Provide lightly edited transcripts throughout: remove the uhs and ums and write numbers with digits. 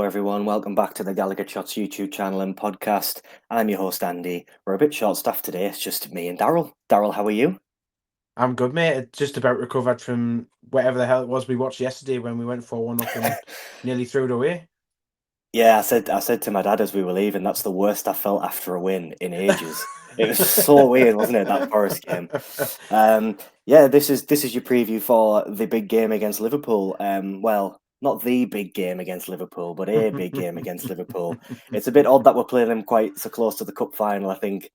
everyone. Welcome back to the GallowgateShots YouTube channel and podcast. I'm your host, Andy. We're a bit short-staffed today. It's just me and Daryl. Daryl, how are you? I'm good, mate. It's just about recovered from whatever the hell it was we watched yesterday when we went 4-1 up and nearly threw it away. Yeah, I said to my dad as we were leaving, that's the worst I felt after a win in ages. It was so weird, wasn't it, that Forest game? Yeah, this is your preview for the big game against Liverpool. Well, not the big game against Liverpool, but a big game against Liverpool. It's a bit odd that we're playing them quite so close to the cup final. I think,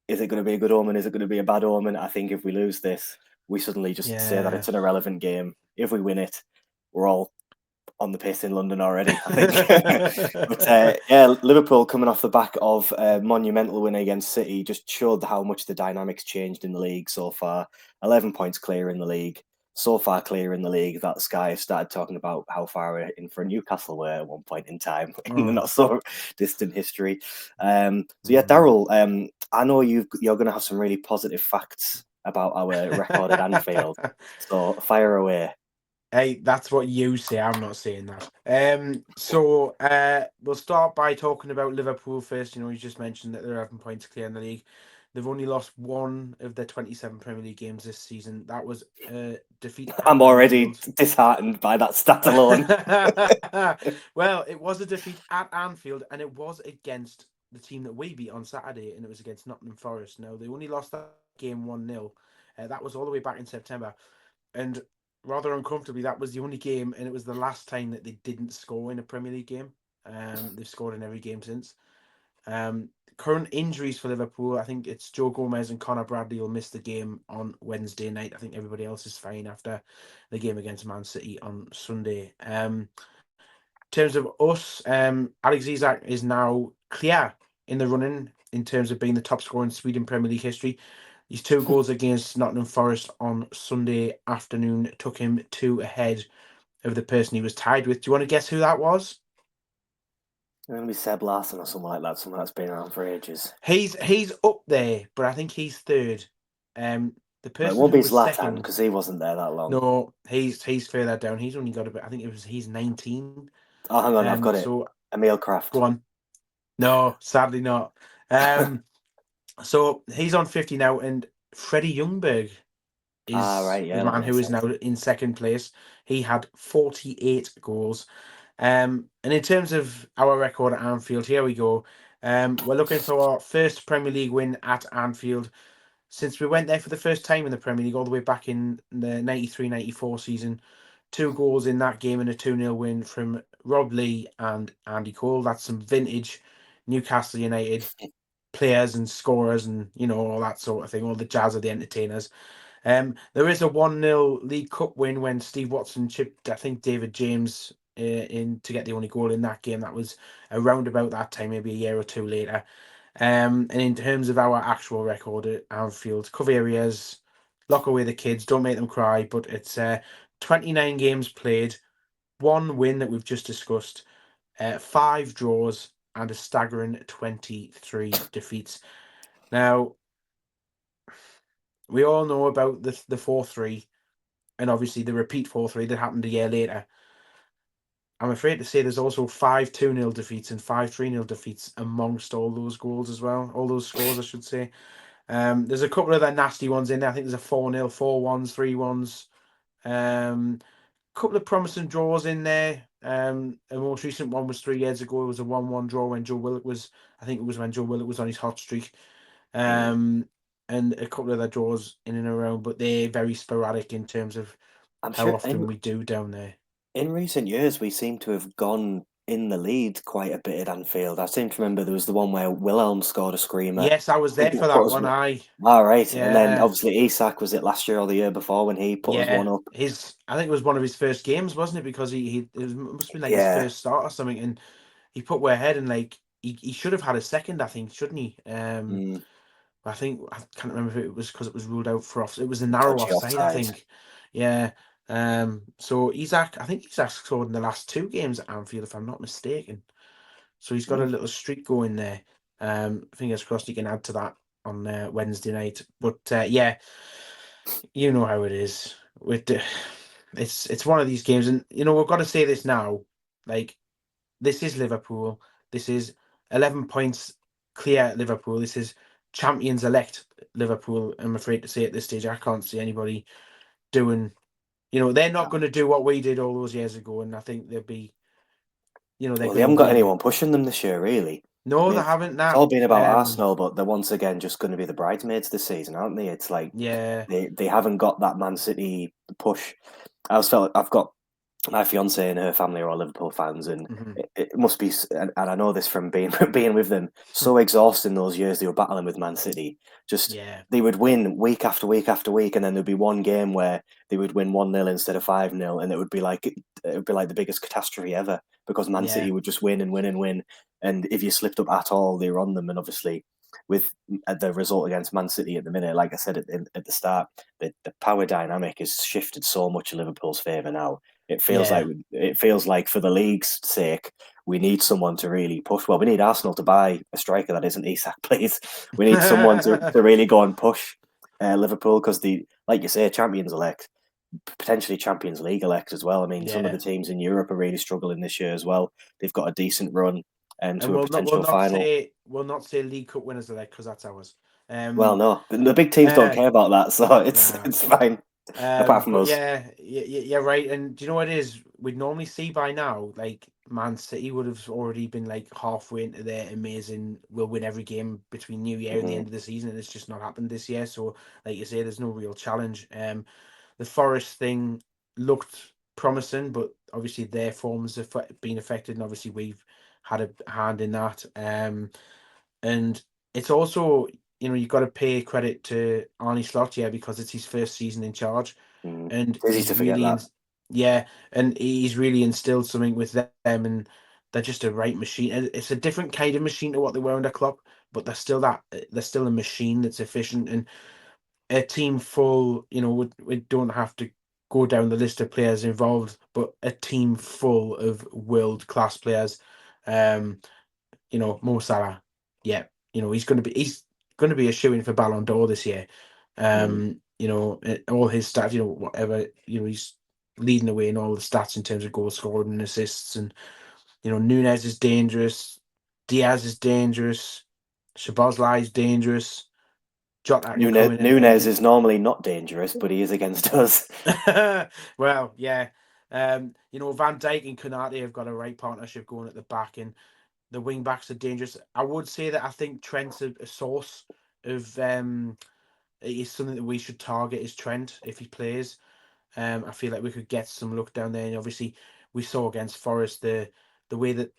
is it going to be a good omen? Is it going to be a bad omen? I think if we lose this, we suddenly just say that Yeah. it's an irrelevant game. If we win it, we're all on the piss in London already, I think. But yeah, Liverpool coming off the back of a monumental win against City just showed how much the dynamics changed in the league so far. 11 points clear in the league. So far clear in the league that Sky started talking about how far in for Newcastle were at one point in time in the Oh. not so distant history. So yeah, Mm. Daryl, I know you're going to have some really positive facts about our record at Anfield. So fire away. Hey, that's what you say. I'm not saying that. So we'll start by talking about Liverpool first. You just mentioned that they're 11 points clear in the league. They've only lost one of their 27 Premier League games this season. That was a defeat at I'm already Anfield. disheartened by that stat alone. Well, it was a defeat at Anfield, and it was against the team that we beat on Saturday, and it was against Nottingham Forest. Now, they only lost that game 1-0. That was all the way back in September. And rather uncomfortably, that was the only game, and it was the last time that they didn't score in a Premier League game. They've scored in every game since. Current injuries for Liverpool, I think it's Joe Gomez and Connor Bradley will miss the game on Wednesday night. I think everybody else is fine after the game against Man City on Sunday. In terms of us, Alex Isak is now clear in the running in terms of being the top scorer in Sweden Premier League history. His 2 goals against Nottingham Forest on Sunday afternoon took him 2 ahead of the person he was tied with. Do you want to guess who that was? It's going to be Seb Larson or someone like that, someone that's been around for ages. He's up there, but I think he's third. The But it person won't who be was Zlatan second, because he wasn't there that long. no, he's further down. He's only got about, I think he's 19. Oh, hang on, I've got it. So Emil go Kraft. on. No, sadly not. Um, so he's on 50 now, and Freddie Ljungberg Ah, is right, the yeah, that man who makes is now sense. in second place. He had 48 goals. And in terms of our record at Anfield, here we go. We're looking for our first Premier League win at Anfield since we went there for the first time in the Premier League all the way back in the 93-94 season. 2 goals in that game and a 2-0 win from Rob Lee and Andy Cole. That's some vintage Newcastle United players and scorers and, all that sort of thing, all the jazz of the entertainers. There is a 1-0 League Cup win when Steve Watson chipped, I think, David James in to get the only goal in that game. That was around about that time, maybe a year or two later. And in terms of our actual record at Anfield, cover areas, lock away the kids, don't make them cry, but it's 29 games played, 1 win that we've just discussed, 5 draws, and a staggering 23 defeats. Now, we all know about the 4-3 and obviously the repeat 4-3 that happened a year later. I'm afraid to say there's also 5 2-0 defeats and 5 3-0 defeats amongst all those goals as well. All those scores, I should say. There's a couple of the nasty ones in there. I think there's a 4-0, 4-1s, 3-1s. Couple of promising draws in there. A most recent one was 3 years ago. It was a 1-1 draw when Joe Willock was, I think it was when Joe Willock was on his hot streak. Mm. Um, and a couple of the draws in and around, but they're very sporadic in terms of I'm how sure often we do down there. in recent years we seem to have gone in the lead quite a bit at Anfield. I seem to remember there was the one where Wilhelm scored a screamer. Yes, I was I there think for that put that us one. all right, and then Yeah, obviously Isak, was it last year or the year before when he put us yeah. one up? I think it was one of his first games, wasn't it? Because must have been like his Yeah. first start or something, and he put way ahead, and like he should have had a second, I think, shouldn't he? Mm. I think I can't remember if it was because it was ruled out for off. It was a narrow Dodgy offside, I offside. think. Yeah. So I think Isak scored in the last 2 games at Anfield, if I'm not mistaken. So he's got a Mm. little streak going there. Fingers crossed he can add to that on Wednesday night. But yeah, you know how it is with it's one of these games, and we've got to say this now. Like this is Liverpool. This is 11 points clear at Liverpool. This is champions elect Liverpool. I'm afraid to say at this stage, I can't see anybody doing. They're not going to do what we did all those years ago, and I think they'll be. They're Well, they going to haven't got be. anyone pushing them this year, really. I No, mean, they it's, haven't. it's Nah. all been about Arsenal, but they're once again just going to be the bridesmaids this season, aren't they? It's like Yeah. they haven't got that Man City push. I've got my fiance and her family are all Liverpool fans, and Hmm. it must be, and I know this from being being with them, so exhausting those years they were battling with Man City. Just Yeah. they would win week after week after week, and then there'd be one game where they would win 1-0 instead of 5-0, and it would be like the biggest catastrophe ever because Man Yeah. City would just win and win and win, and if you slipped up at all, they were on them, and obviously. With the result against Man City at the minute, like I said at the start, the power dynamic has shifted so much in Liverpool's favour now. Yeah. It feels like for the league's sake, we need someone to really push. Well, we need Arsenal to buy a striker that isn't Isak, please. We need someone to really go and push Liverpool because like you say, champions elect, potentially Champions League elect as well. I mean, some of the Yeah. teams in Europe are really struggling this year as well. They've got a decent run And to a we'll potential not final. say League Cup winners of that because that's ours. Well, Um. no, the big teams don't Uh. care about that, so it's Nah. it's fine. Apart from But us. yeah, yeah, right. And do you know what it is? We'd normally see by now, like Man City would have already been like halfway into their amazing, we'll win every game between New Year and the Hmm. end of the season, and it's just not happened this year. So, like you say, there's no real challenge. The Forest thing looked promising, but obviously their forms have been affected, and obviously we've had a hand in that. And it's also, you've got to pay credit to Arne Slot, yeah, because it's his first season in charge, Mm. and It's easy to forget that. yeah, and he's really instilled something with them, and they're just a right machine. And it's a different kind of machine to what they were under Klopp, but they're still a machine that's efficient, and a team full. We don't have to go down the list of players involved, but a team full of world class players. Um, Mo Salah, yeah, he's going to be a shoo-in for Ballon d'Or this year. Mm. All his stats, whatever, he's leading the way in all the stats in terms of goal scoring and assists. And Nunes is dangerous, Diaz is dangerous, Szoboszlai is dangerous, Jota can come in Nunez is normally not dangerous, but he is against us. well, yeah. Van Dijk and Konate have got a right partnership going at the back, and the wing backs are dangerous. I would say that I think Trent's a source of it is something that we should target is Trent if he plays. I feel like we could get some luck down there, and obviously we saw against Forest the way that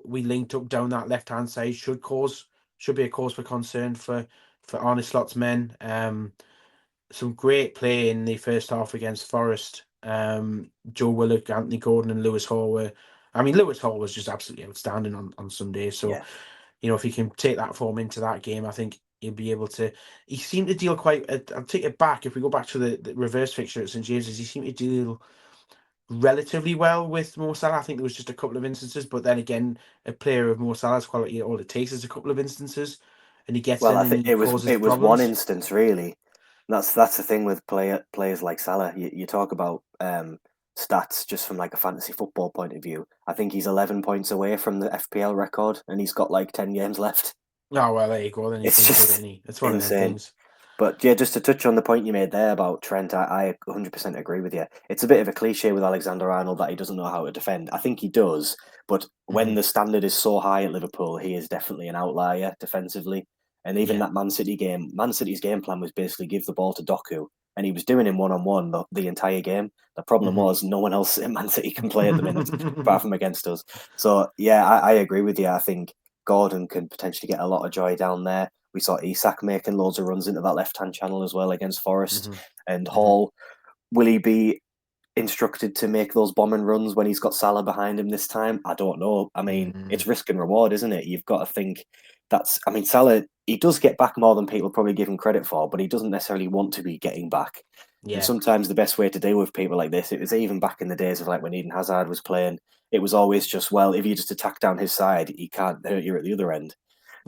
we linked up down that left hand side should be a cause for concern for Arne Slot's men. Some great play in the first half against Forest. Joe Willock, Anthony Gordon, and Lewis Hall were. I mean, Lewis Hall was just absolutely outstanding on Sunday. So, Yeah. if he can take that form into that game, I think he'll be able to. He seemed to deal quite. I'll take it back. If we go back to the reverse fixture at St James's, he seemed to deal relatively well with Mo Salah. I think there was just a couple of instances, but then again, a player of Mo Salah's quality, all it takes is a couple of instances, and he gets Well, in I and think he it causes was one problems. instance really. That's the thing with players like Salah. You talk about stats just from like a fantasy football point of view. I think he's 11 points away from the FPL record, and he's got like 10 games left. Oh well, there you go. Then he's It's going to do it, just and it's one of them insane. things. But yeah, just to touch on the point you made there about Trent, I 100% agree with you. It's a bit of a cliche with Alexander Arnold that he doesn't know how to defend. I think he does, but when Hmm. the standard is so high at Liverpool, he is definitely an outlier defensively. And even Yeah, that Man City game, Man City's game plan was basically give the ball to Doku, and he was doing him one-on-one the entire game. The problem hmm. was no one else in Man City can play at the minute apart from against us. So yeah, I agree with you. I think Gordon can potentially get a lot of joy down there. We saw Isak making loads of runs into that left hand channel as well against Forest. Hmm. And Hmm. Hall, will he be instructed to make those bombing runs when he's got Salah behind him this time? I don't know. I mean, Hmm. it's risk and reward, isn't it? You've got to think I mean, Salah, he does get back more than people probably give him credit for, but he doesn't necessarily want to be getting back. And Yeah, sometimes the best way to deal with people like this, it was even back in the days of like when Eden Hazard was playing, it was always just, well, if you just attack down his side, he can't hurt you at the other end.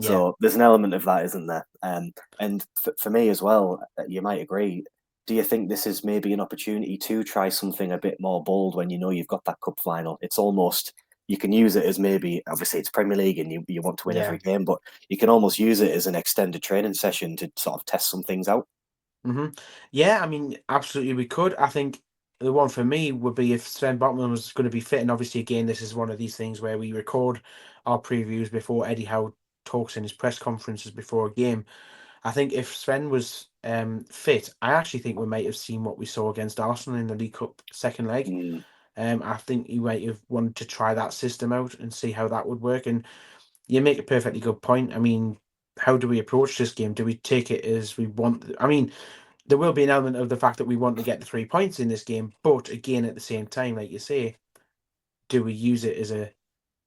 yeah, So there's an element of that, isn't there? And for me as well, you might agree. Do you think this is maybe an opportunity to try something a bit more bold when you know you've got that cup final? It's almost you can use it as maybe, obviously it's Premier League and you want to win Yeah. every game, but you can almost use it as an extended training session to sort of test some things out. Yeah, I mean, absolutely, we could. I think the one for me would be if Sven Botman was going to be fit. And obviously, again, this is one of these things where we record our previews before Eddie Howe talks in his press conferences before a game. I think if Sven was fit, I actually think we might have seen what we saw against Arsenal in the League Cup second leg. Mm, I think he might have wanted to try that system out and see how that would work. And you make a perfectly good point. I mean, how do we approach this game? Do we take it as we want? I mean, there will be an element of the fact that we want to get the 3 points in this game, but again, at the same time, like you say, do we use it as a?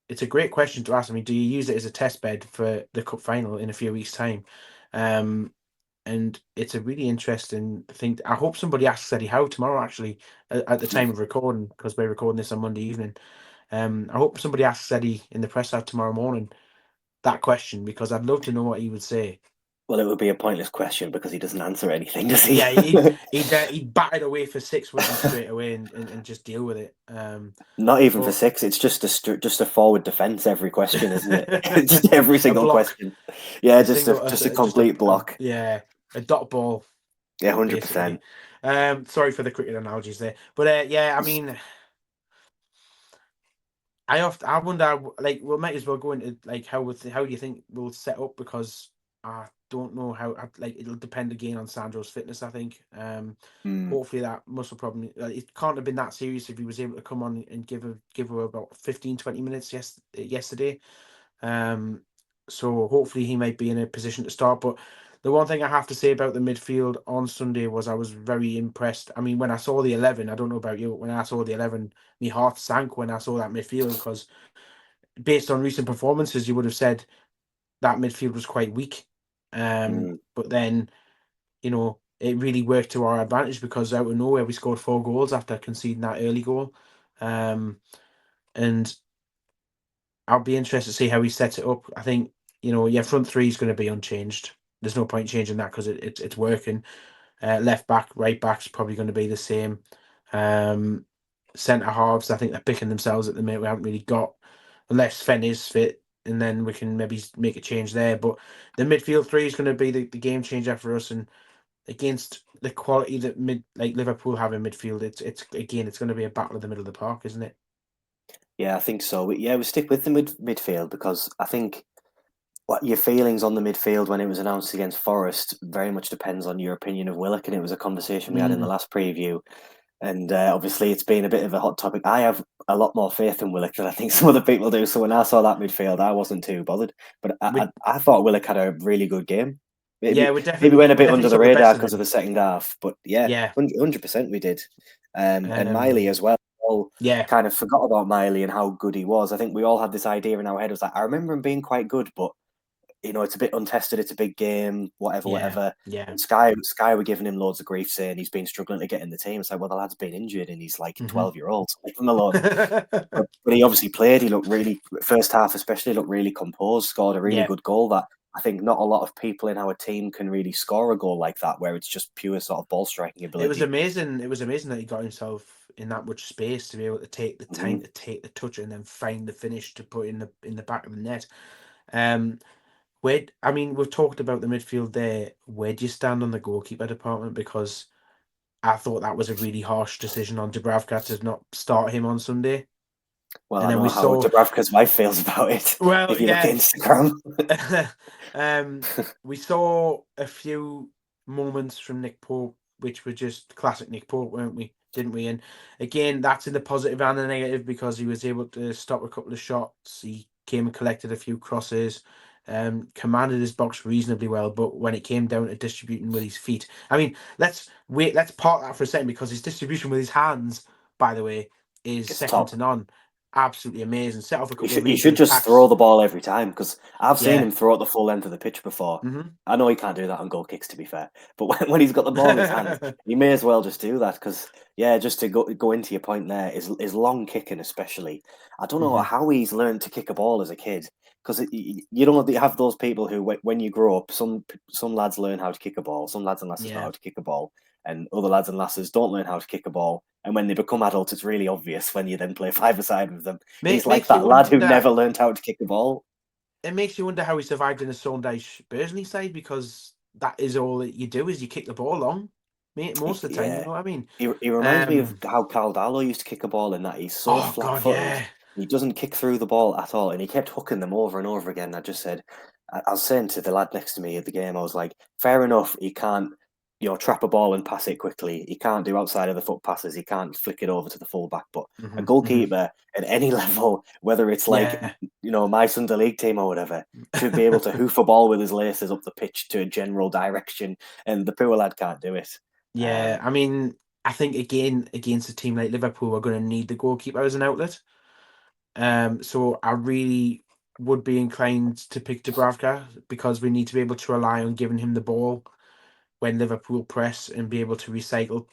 It's a great question to ask. I mean, do you use it as a test bed for the cup final in a few weeks' time? Um, and it's a really interesting thing. I hope somebody asks Eddie Howe tomorrow, actually, at the time of recording, because we're recording this on Monday evening. I hope somebody asks Eddie in the press out tomorrow morning that question, because I'd love to know what he would say. well, it would be a pointless question because he doesn't answer anything, does he? Yeah, he'd bat it away for six, wouldn't he, straight away, and just deal with it. Not even for But six. It's just a forward defense every question, isn't it? Just every a single block, question. Yeah, a single, just a just complete block. yeah, a dot ball, Yeah, 100%. basically. Sorry for the cricket analogies there, but yeah, I mean, I wonder, like, we might as well go into like how do you think we'll set up, because I don't know like it'll depend again on Sandro's fitness. I think. Mm. Hopefully that muscle problem, it can't have been that serious if he was able to come on and give her about 15-20 minutes yesterday. Um, so hopefully he might be in a position to start. But the one thing I have to say about the midfield on Sunday was I was very impressed. I mean, when I saw the 11, I don't know about you, but when I saw the 11, my heart sank when I saw that midfield, because based on recent performances, you would have said that midfield was quite weak. Mm. But then, it really worked to our advantage, because out of nowhere we scored 4 goals after conceding that early goal. Um, and I'll be interested to see how he sets it up. I think, front three is going to be unchanged. There's no point changing that, because it's working. Left back, right back's probably going to be the same. Um, Centre halves, I think they're picking themselves at the minute. We haven't really got, unless Sven is fit, and then we can maybe make a change there. But the midfield three is going to be the game changer for us. And against the quality that Liverpool have in midfield, it's going to be a battle in the middle of the park, isn't it? Yeah, I think so. Yeah, we stick with the midfield because I think what your feelings on the midfield when it was announced against Forest very much depends on your opinion of Willock, and it was a conversation we had in the Mm. last preview. And obviously, it's been a bit of a hot topic. I have a lot more faith in Willock than I think some other people do. So when I saw that midfield, I wasn't too bothered. But We I thought Willock had a really good game. Yeah, Maybe maybe went a we bit definitely under the saw the best radar of because of him. the second half. But yeah, Yeah. 100% we did. And Um. Miley as well. All Yeah. kind of forgot about Miley and how good he was. I think we all had this idea in our head. It was like, I remember him being quite good, but it's a bit untested. It's a big game, whatever, Yeah. whatever. Yeah. And Sky were giving him loads of grief, saying he's been struggling to get in the team. It's like, well, the lad's been injured and he's like Hmm. 12-year-old. So leave him alone. But he obviously played. He looked really, first half especially, looked really composed, scored a really Yeah. good goal that I think not a lot of people in our team can really score a goal like that, where it's just pure sort of ball striking It was ability. amazing. It was amazing that he got himself in that much space to be able to take the time Mhm. to take the touch and then find the finish to put in the back of the net. Um, I mean, we've talked about the midfield there. Where do you stand on the goalkeeper department? Because I thought that was a really harsh decision on Dubravka to not start him on Sunday. Well, And I then know we how saw, Dubravka's wife feels about it. well, If you look at yeah, Instagram, um, we saw a few moments from Nick Pope, which were just classic Nick Pope, weren't we? Didn't we? And again, that's in the positive and the negative, because he was able to stop a couple of shots. He came and collected a few crosses, commanded his box reasonably well. But when it came down to distributing with his feet, I mean, let's park that for a second, because his distribution with his hands, by the way, is it's second to top. none. Absolutely amazing. Set off a couple of You really should good just throw attacks. the ball every time because I've seen Yeah. him throw it the full length of the pitch before. Hmm. I know he can't do that on goal kicks, to be fair, but when he's got the ball in his hands, he may as well just do that because yeah, just to go into your point there is long kicking especially. I don't know Hmm. how he's learned to kick a ball as a kid. because you don't have those people who, when you grow up, some lads learn how to kick a ball, some lads and lasses know how to kick a ball, and other lads and lasses don't learn how to kick a ball. And when they become adults, it's really obvious when you then play five-a-side with them. He's like that lad who never learned how to kick a ball. It makes you wonder how he survived in the Sunday Bursley side, because that is all that you do, is you kick the ball long, mate, most of the time. You know what I mean? He reminds me of how Carl Darlow used to kick a ball, in that he's so flat-footed. Yeah. He doesn't kick through the ball at all, and he kept hooking them over and over again. I just said, I was saying to the lad next to me at the game, I was like, fair enough, he can't, trap a ball and pass it quickly. He can't do outside of the foot passes. He can't flick it over to the fullback. But a goalkeeper at any level, whether it's like, my Sunday League team or whatever, should be able to hoof a ball with his laces up the pitch to a general direction, and the poor lad can't do it. Yeah, I mean, I think again against a team like Liverpool, we're going to need the goalkeeper as an outlet. So I really would be inclined to pick Dubravka, because we need to be able to rely on giving him the ball when Liverpool press, and be able to recycle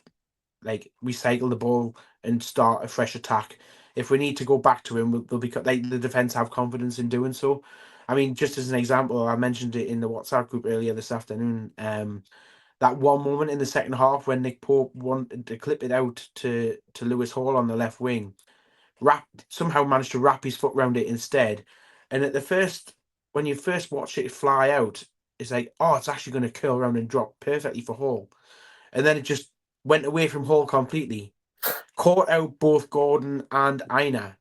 the ball and start a fresh attack. If we need to go back to him, they'll be like, the defense have confidence in doing so. I mean, just as an example, I mentioned it in the WhatsApp group earlier this afternoon. That one moment in the second half when Nick Pope wanted to clip it out to Lewis Hall on the left wing, somehow managed to wrap his foot around it instead. And when you first watch it fly out, it's like, oh, it's actually going to curl around and drop perfectly for Hall. And then it just went away from Hall completely, caught out both Gordon and Aina.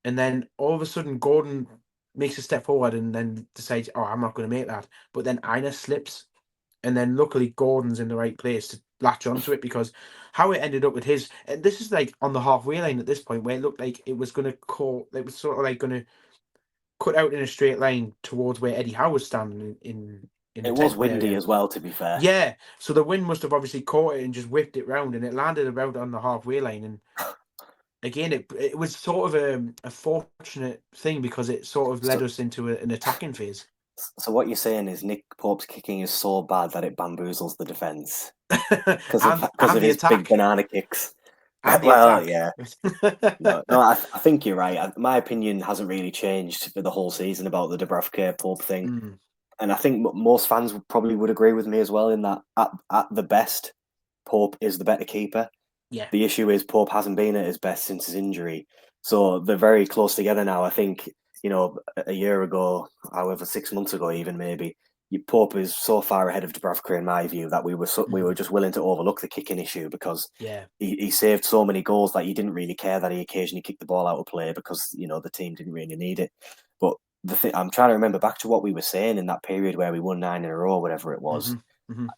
And then all of a sudden, Gordon makes a step forward and then decides, oh, I'm not going to make that. But then Aina slips. And then luckily Gordon's in the right place to latch onto it, because how it ended up with his, and this is like on the halfway line at this point, where it looked like it was going to it was sort of like going to cut out in a straight line towards where Eddie Howe was standing in the It was windy area as well, to be fair. Yeah, so the wind must have obviously caught it and just whipped it round, and it landed about on the halfway line. And again, it was sort of a fortunate thing, because it sort of led us into an attacking phase. So what you're saying is Nick Pope's kicking is so bad that it bamboozles the defence because of his big banana kicks. Well, yeah. No, I think you're right. My opinion hasn't really changed for the whole season about the Dubravka Pope thing. And I think most fans probably would agree with me as well, in that at the best, Pope is the better keeper. Yeah. The issue is Pope hasn't been at his best since his injury. So they're very close together now. I think, a year ago, however, 6 months ago, even maybe, Pope is so far ahead of Dubravka in my view that we were just willing to overlook the kicking issue, because he saved so many goals that you didn't really care that he occasionally kicked the ball out of play, because the team didn't really need it. But I'm trying to remember back to what we were saying in that period where we won 9 in a row, whatever it was.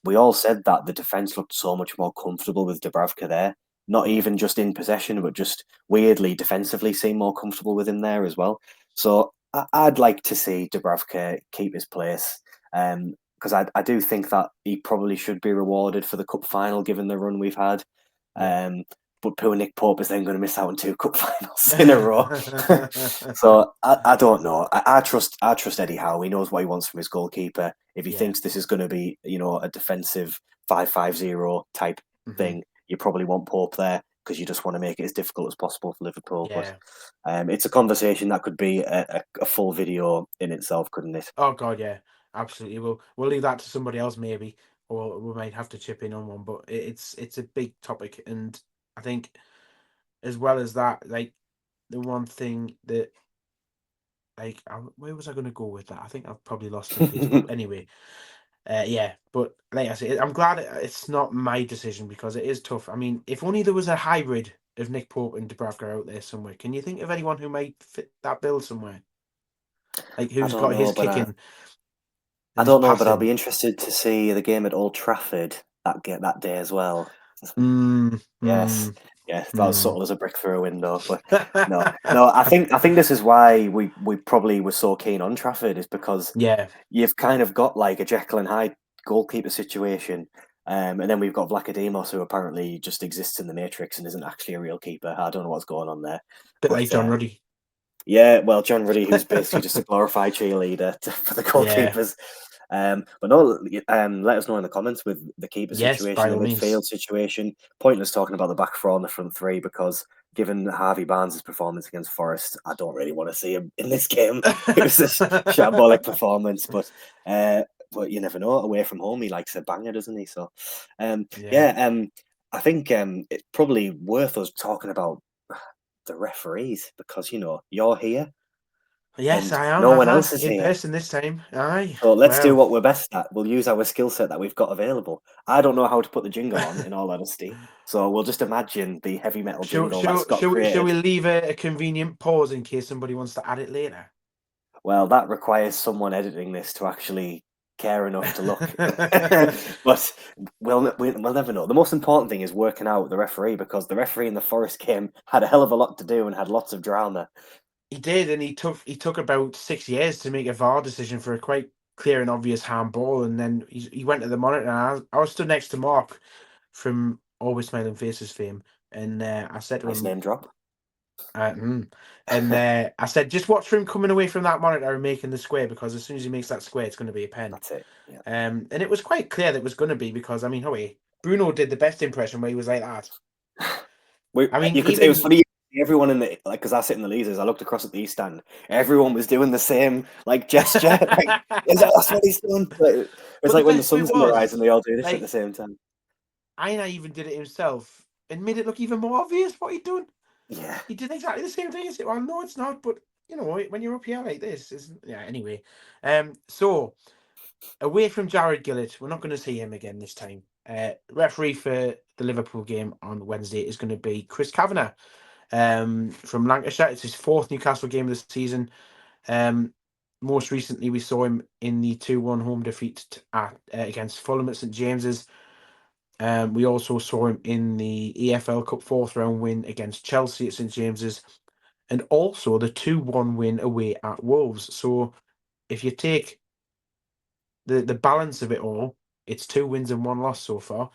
We all said that the defence looked so much more comfortable with Dubravka there. Not even just in possession, but just weirdly defensively seemed more comfortable with him there as well. So I'd like to see Dubravka keep his place, because I do think that he probably should be rewarded for the cup final given the run we've had. But poor Nick Pope is then going to miss out on 2 cup finals in a row. So I don't know. I trust Eddie Howe. He knows what he wants from his goalkeeper. If he thinks this is going to be, a defensive 5-5-0 type thing, you probably want Pope there, because you just want to make it as difficult as possible for Liverpool. But it's a conversation that could be a full video in itself, couldn't it? Oh God, yeah, absolutely. We'll leave that to somebody else maybe, or we might have to chip in on one. But it's a big topic, and I think as well as that, like the one thing that, like, where was I going to go with that? I think I've probably lost the place. But anyway, but like I say, I'm glad it's not my decision, because it is tough. I mean, if only there was a hybrid of Nick Pope and Dubravka out there somewhere. Can you think of anyone who might fit that bill somewhere? Like, who's got his kicking? I don't know, but I'll be interested to see the game at Old Trafford that day as well. Yes, that was subtle as a brick through a window. But no, I think this is why we probably were so keen on Trafford, is because you've kind of got like a Jekyll and Hyde goalkeeper situation, and then we've got Vlachodimos, who apparently just exists in the Matrix and isn't actually a real keeper. I don't know what's going on there. Bit like John Ruddy. Yeah, well, John Ruddy, who's basically just a glorified cheerleader for the goalkeepers. But no, let us know in the comments with the keeper situation, the midfield situation. Pointless talking about the back four and the front three, because given Harvey Barnes' performance against Forest, I don't really want to see him in this game. It was a shambolic performance, but you never know. Away from home, he likes a banger, doesn't he? So, I think it's probably worth us talking about the referees because you're here. Yes, And I am. no one else is In here. person this time. Aye. So let's do what we're best at. We'll use our skill set that we've got available. I don't know how to put the jingle on, in all honesty. So we'll just imagine the heavy metal jingle that Scott Shall created. we leave a convenient pause in case somebody wants to add it later? Well, that requires someone editing this to actually care enough to look. But we'll never know. The most important thing is working out the referee because the referee in the Forest game had a hell of a lot to do and had lots of drama. He did, and he took about 6 years to make a VAR decision for a quite clear and obvious handball, and then he went to the monitor. And I was stood next to Mark from Always Smiling Faces fame, and I said to Nice him, name drop. I said, just watch for him coming away from that monitor and making the square, because as soon as he makes that square, it's going to be a pen. That's it. Yeah. And it was quite clear that it was going to be, because I mean, Bruno did the best impression where he was like that. It was funny. Everyone in the because I sit in the leaders. I looked across at the east stand. Everyone was doing the same gesture. That's what he's doing. It's like when the sun's in the rise and they all do this at the same time. Aina even did it himself and made it look even more obvious what he'd done. Yeah, he did exactly the same thing. Well, no, it's not. But when you're up here like this, isn't? Yeah. Anyway, so away from Jared Gillett, we're not going to see him again this time. Referee for the Liverpool game on Wednesday is going to be Chris Kavanagh. From Lancashire. It's his 4th Newcastle game of the season. Most recently, we saw him in the 2-1 home defeat against Fulham at St James's. We also saw him in the EFL Cup 4th round win against Chelsea at St James's, and also the 2-1 win away at Wolves. So if you take the balance of it all, it's 2 wins and 1 loss so far.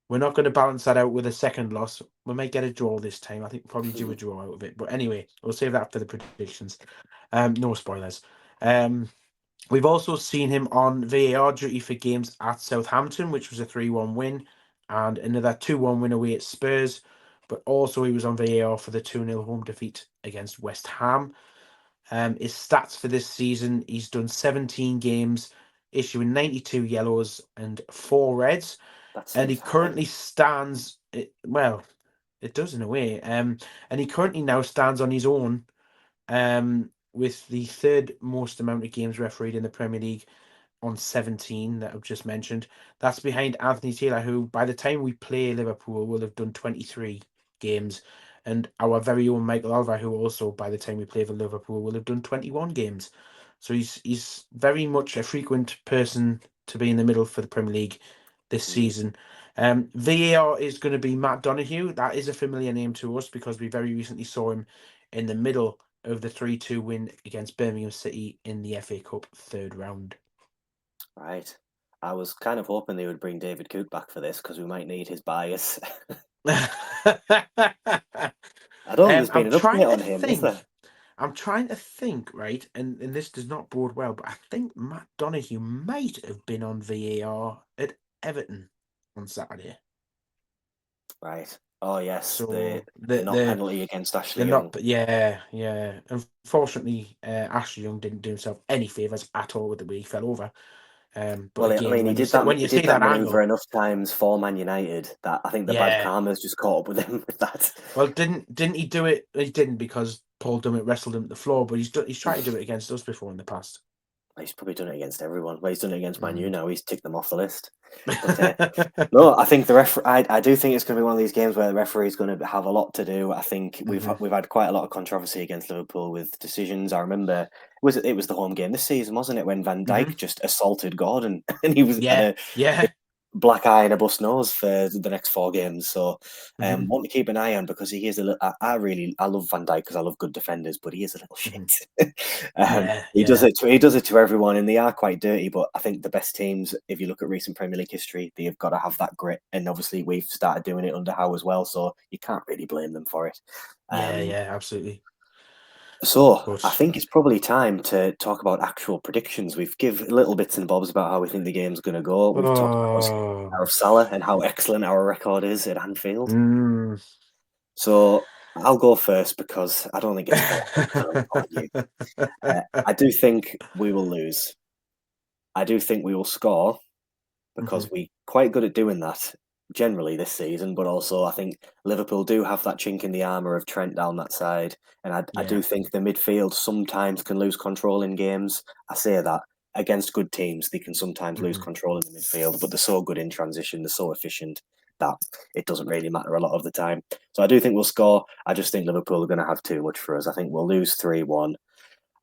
We're not going to balance that out with a second loss. We might get a draw this time. I think we'll probably do a draw out of it. But anyway, we'll save that for the predictions. No spoilers. We've also seen him on VAR duty for games at Southampton, which was a 3-1 win, and another 2-1 win away at Spurs. But also he was on VAR for the 2-0 home defeat against West Ham. His stats for this season, he's done 17 games, issuing 92 yellows and 4 reds. And he currently stands, it does in a way. And he currently now stands on his own with the 3rd most amount of games refereed in the Premier League on 17 that I've just mentioned. That's behind Anthony Taylor, who by the time we play Liverpool will have done 23 games. And our very own Michael Oliver, who also by the time we play for Liverpool will have done 21 games. So he's very much a frequent person to be in the middle for the Premier League this season. VAR is going to be Matt Donoghue. That is a familiar name to us because we very recently saw him in the middle of the 3-2 win against Birmingham City in the FA Cup 3rd round. Right. I was kind of hoping they would bring David Cook back for this because we might need his bias. I don't think there's been an update on him, is there? I'm trying to think, right? And this does not bode well, but I think Matt Donoghue might have been on VAR at Everton on Saturday. Right. Oh, yes. So the penalty against Ashley Young. Yeah. Unfortunately, Ashley Young didn't do himself any favours at all with the way he fell over. But again, he did that manoeuvre enough times for Man United that I think the bad karma's just caught up with him with that. Well, didn't he do it? He didn't because Paul Dummett wrestled him to the floor, but he's tried to do it against us before in the past. He's probably done it against everyone. Well, he's done it against Man U now. He's ticked them off the list. But no, I think I do think it's going to be one of these games where the referee is going to have a lot to do. I think we've had quite a lot of controversy against Liverpool with decisions. I remember it was the home game this season, wasn't it, when Van Dijk just assaulted Gordon and he was had a black eye and a bust nose for the next 4 games. So want to keep an eye on because he is a little. I love Van Dijk because I love good defenders, but he is a little shit. He does it to everyone, and they are quite dirty. But I think the best teams, if you look at recent Premier League history, they've got to have that grit, and obviously we've started doing it under Howe as well. So you can't really blame them for it. Absolutely. So I think it's probably time to talk about actual predictions. We've give little bits and bobs about how we think the game's going to go. We've talked about Salah and how excellent our record is at Anfield. So I'll go first because I don't think it's fair on you. I do think we will lose. I do think we will score Hmm. because we're quite good at doing that generally this season. But also, I think Liverpool do have that chink in the armour of Trent down that side. And I Yeah. do think the midfield sometimes can lose control in games. I say that against good teams, they can sometimes lose Hmm. control in the midfield, but they're so good in transition, they're so efficient that it doesn't really matter a lot of the time. So I do think we'll score. I just think Liverpool are going to have too much for us. I think we'll lose 3-1.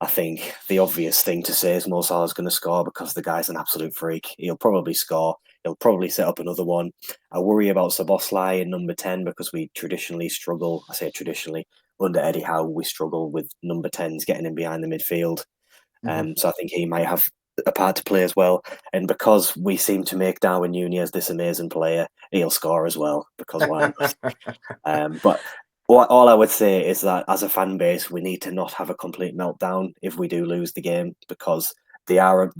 I think the obvious thing to say is Mo Salah's going to score because the guy's an absolute freak. He'll probably score. He'll probably set up another one. I worry about Szoboszlai in number 10 because we traditionally struggle. I say traditionally. Under Eddie Howe, we struggle with number 10s getting in behind the midfield. Hmm. So I think he might have a part to play as well. And because we seem to make Darwin Nunez this amazing player, he'll score as well because why not? But all I would say is that as a fan base, we need to not have a complete meltdown if we do lose the game because they are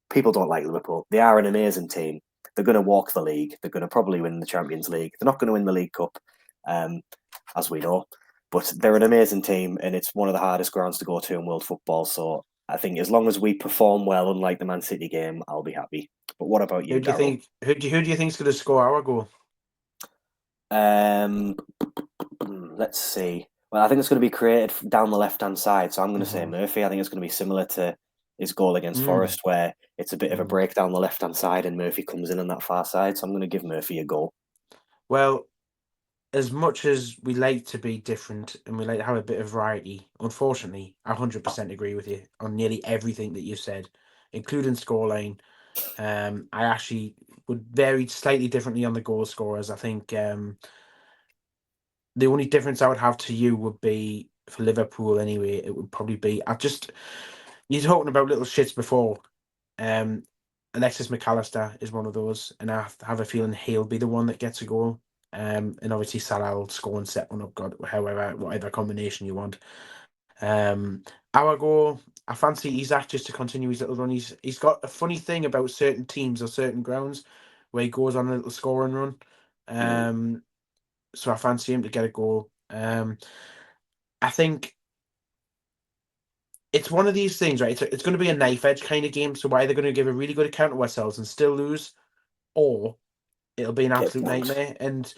people don't like Liverpool. They are an amazing team. They're going to walk the league. They're going to probably win the Champions League. They're not going to win the League Cup, um, as we know. But they're an amazing team, and it's one of the hardest grounds to go to in world football. So I think as long as we perform well, unlike the Man City game, I'll be happy. But what about Who you, do you Daryl? think? Who do you think's going to score our goal? Um, let's see. Well, I think it's going to be created down the left-hand side, so I'm going to say Hmm. Murphy. I think it's going to be similar to his goal against Mm. Forest, where it's a bit of a Mm. break down the left-hand side, and Murphy comes in on that far side. So I'm going to give Murphy a goal. Well, as much as we like to be different and we like to have a bit of variety, unfortunately, I 100% agree with you on nearly everything that you said, including scoreline. I actually would vary slightly differently on the goal scorers. I think the only difference I would have to you would be for Liverpool anyway. It would probably be you're talking about little shits before. Um, Alexis McAllister is one of those, and I have a feeling he'll be the one that gets a goal. And obviously Salah will score and set one up. God, however, whatever combination you want. Um, our goal. I fancy Isaac just to continue his little run. He's got a funny thing about certain teams or certain grounds where he goes on a little scoring run. Mm, Um, so I fancy him to get a goal. I think it's one of these things, right? It's going to be a knife edge kind of game. So we're either going to give a really good account of ourselves and still lose, or it'll be an get absolute punked. nightmare. And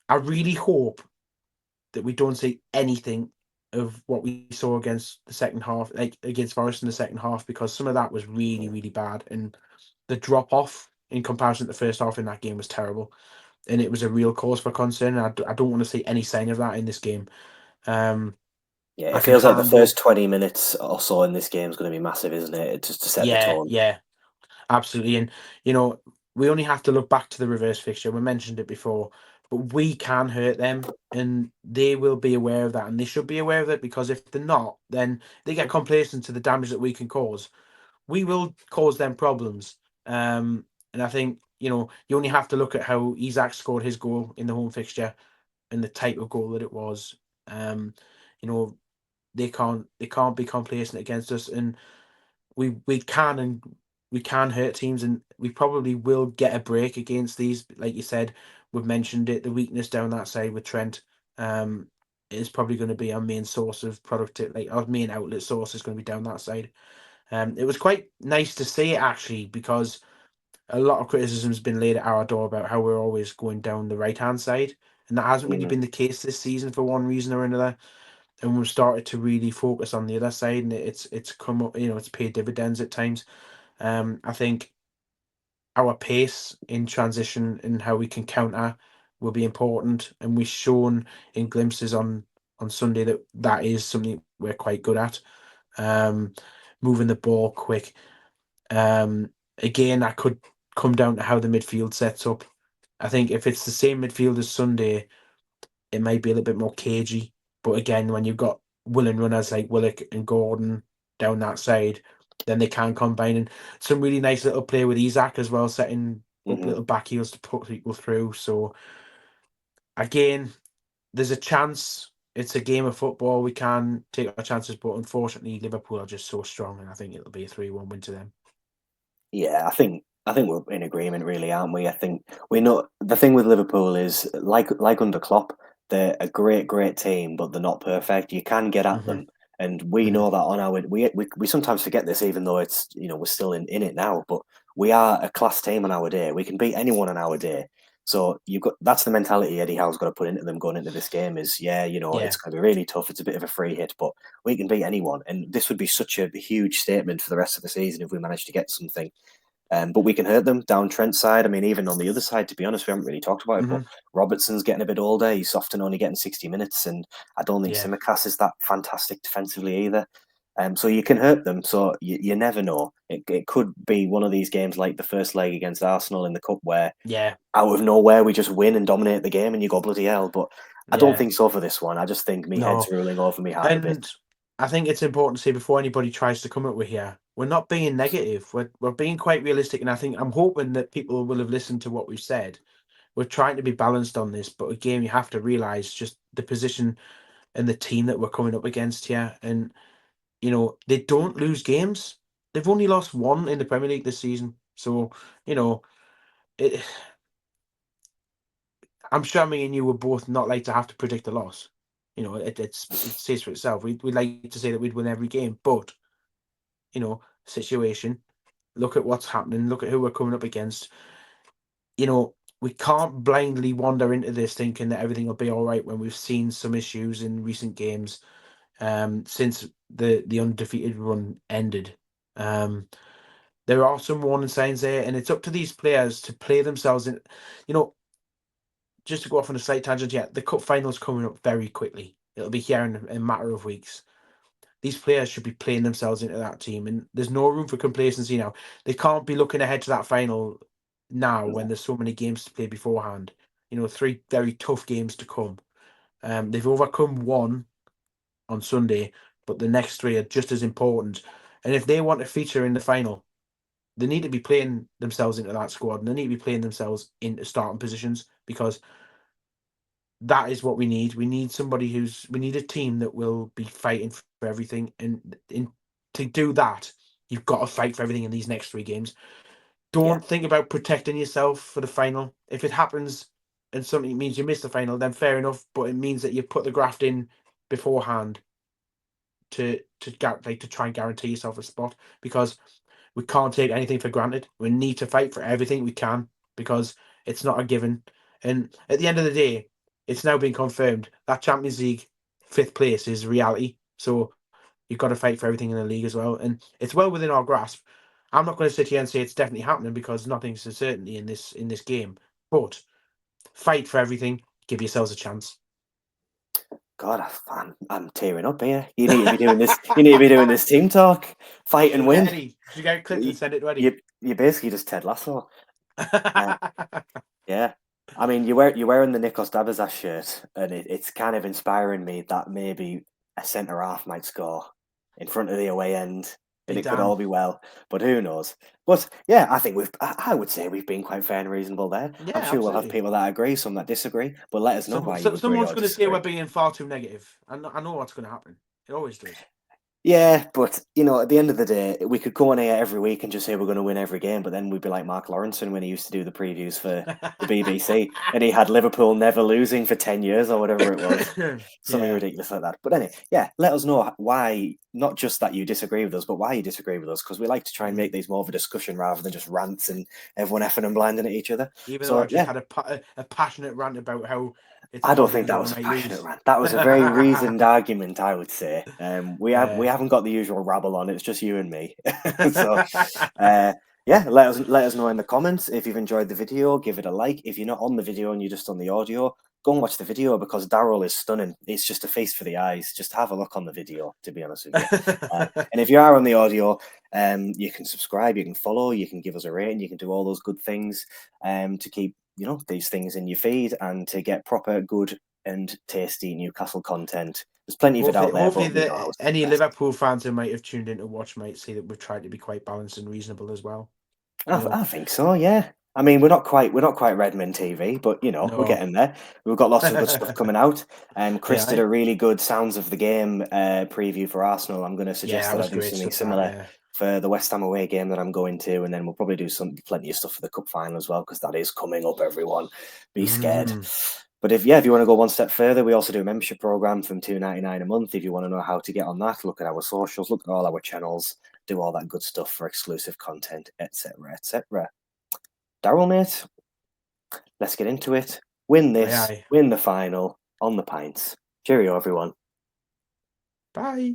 I really hope that we don't see anything of what we saw against the second half, like against Forest in the second half, because some of that was really, really bad. And the drop off in comparison to the first half in that game was terrible. And it was a real cause for concern. I don't want to see any sign of that in this game. Um, Yeah, I it can feels like the handle, first 20 minutes or so in this game is going to be massive, isn't it? It's just to set the yeah, tone. yeah, absolutely. And, you know, we only have to look back to the reverse fixture. We mentioned it before, but we can hurt them and they will be aware of that. And they should be aware of it because if they're not, then they get complacent to the damage that we can cause. We will cause them problems. And I think, you only have to look at how Isak scored his goal in the home fixture and the type of goal that it was. Um, you know, they can't be complacent against us. And we can hurt teams, and we probably will get a break against these. Like you said, we've mentioned it. The weakness down that side with Trent is probably going to be our main source of productivity. Like our main outlet source is going to be down that side. It was quite nice to see it actually because a lot of criticism has been laid at our door about how we're always going down the right hand side, and that hasn't really Mm, been the case this season for one reason or another. And we've started to really focus on the other side, and it's come up. It's paid dividends at times. I think our pace in transition and how we can counter will be important, and we've shown in glimpses on Sunday that that is something we're quite good at. Um, Moving the ball quick. Um, Again, that could come down to how the midfield sets up. I think if it's the same midfield as Sunday, it might be a little bit more cagey. But again, when you've got willing runners like Willock and Gordon down that side, then they can combine. And some really nice little play with Isak as well, setting up mhm. little back heels to put people through. So again, there's a chance. It's a game of football. We can take our chances, but unfortunately, Liverpool are just so strong, and I think it'll be a 3-1 win to them. Yeah, I think we're in agreement, really, aren't we? I think we know the thing with Liverpool is like under Klopp, they're a great team, but they're not perfect. You can get at Hmm. them, and we Hmm. know that on our we sometimes forget this, even though it's we're still in it now. But we are a class team on our day. We can beat anyone on our day. So you've got that's the mentality Eddie Howe's got to put into them going into this game. Is Yeah. it's going to be really tough. It's a bit of a free hit, but we can beat anyone, and this would be such a huge statement for the rest of the season if we manage to get something. But we can hurt them down Trent's side. I mean, even on the other side, to be honest, we haven't really talked about it, but Hmm. Robertson's getting a bit older. He's often only getting 60 minutes, and I don't think Yeah. Simicast is that fantastic defensively either. So you can hurt them. So you never know. It could be one of these games like the first leg against Arsenal in the Cup where Yeah. out of nowhere we just win and dominate the game and you go bloody hell. But I don't Yeah. think so for this one. I just think me head's No. ruling over me heart a bit. And I think it's important to say before anybody tries to come up with here, we're not being negative. We're being quite realistic, and I'm hoping that people will have listened to what we've said. We're trying to be balanced on this, but again, you have to realize just the position and the team that we're coming up against here. And they don't lose games. They've only lost one in the Premier League this season. So, you know, it, I'm sure me and you would both not like to have to predict a loss. It says for itself. We'd like to say that we'd win every game, but situation. Look at what's happening. Look at who we're coming up against. We can't blindly wander into this thinking that everything will be all right when we've seen some issues in recent games since the undefeated run ended. There are some warning signs there, and it's up to these players to play themselves in. You know, just to go off on a slight tangent, yeah, the cup final's coming up very quickly. It'll be here in a matter of weeks. These players should be playing themselves into that team, and there's no room for complacency now. They can't be looking ahead to that final now when there's so many games to play beforehand. Three very tough games to come. They've overcome one on Sunday, but the next three are just as important. And if they want to feature in the final, they need to be playing themselves into that squad, and they need to be playing themselves into starting positions because that is what we need. We need we need a team that will be fighting for everything. And to do that, you've got to fight for everything in these next three games. Yeah. Don't think about protecting yourself for the final. If it happens and something means you miss the final, then fair enough. But it means that you put the graft in beforehand to try and guarantee yourself a spot because we can't take anything for granted. We need to fight for everything we can because it's not a given. And at the end of the day, it's now been confirmed that Champions League fifth place is reality. So you've got to fight for everything in the league as well. And it's well within our grasp. I'm not going to sit here and say it's definitely happening because nothing's a certainty in this game. But fight for everything. Give yourselves a chance. God, I'm tearing up here. You need to be doing this. You need to be doing this team talk, fight and win. Eddie, should you get a clip You and send it to you Eddie? you're basically just Ted Lasso. Uh, yeah, I mean you're wearing the Nikos Dabazas shirt, and it's kind of inspiring me that maybe a centre half might score in front of the away end, Be and it could all damned. be well. But who knows? But yeah, I think I would say we've been quite fair and reasonable there. I'm Yeah, sure we'll have absolutely. people that agree, some that disagree. But let us know why you agree Someone's or going to say we're disagree. being far too negative. I know what's going to happen. It always does. Yeah, but at the end of the day, we could go on here every week and just say we're going to win every game, but then we'd be like Mark Lawrenson when he used to do the previews for the BBC, and he had Liverpool never losing for 10 years or whatever it was, something Yeah. ridiculous like that. But anyway, yeah, let us know why, not just that you disagree with us, but why you disagree with us, because we like to try and make these more of a discussion rather than just rants and everyone effing and blinding at each other. Even though So I've just yeah, had a passionate rant about how it's I don't probably think because that we was a might passionate lose. rant. That was a very reasoned argument, I would say. We Yeah. haven't got the usual rabble on. It's just you and me. So, uh, yeah, let us know in the comments if you've enjoyed the video. Give it a like. If you're not on the video and you're just on the audio, go and watch the video because Daryl is stunning. It's just a feast for the eyes. Just have a look on the video, to be honest with you. And if you are on the audio, you can subscribe, you can follow, you can give us a rating, you can do all those good things to keep these things in your feed and to get proper good and tasty Newcastle content. There's plenty of it Hopefully, out there, hopefully but we know how to do it any best. Liverpool fans who might have tuned in to watch might see that we've tried to be quite balanced and reasonable as well. You know, I think so, yeah. I mean, we're not quite Redmond TV, but we're no. getting there. We've got lots of good stuff coming out. Chris did Yeah, a really good sounds of the game preview for Arsenal. I'm going to yeah, suggest that that I was do great something stuff. That similar yeah. for the West Ham away game that I'm going to, and then we'll probably do plenty of stuff for the cup final as well because that is coming up. Everyone, be scared. Mm. But if you want to go one step further, we also do a membership program from $2.99 a month. If you want to know how to get on that, look at our socials, look at all our channels, do all that good stuff for exclusive content, etc., etc. Daryl, mate, let's get into it. Win this, Aye. win the final on the pints. Cheerio, everyone. Bye.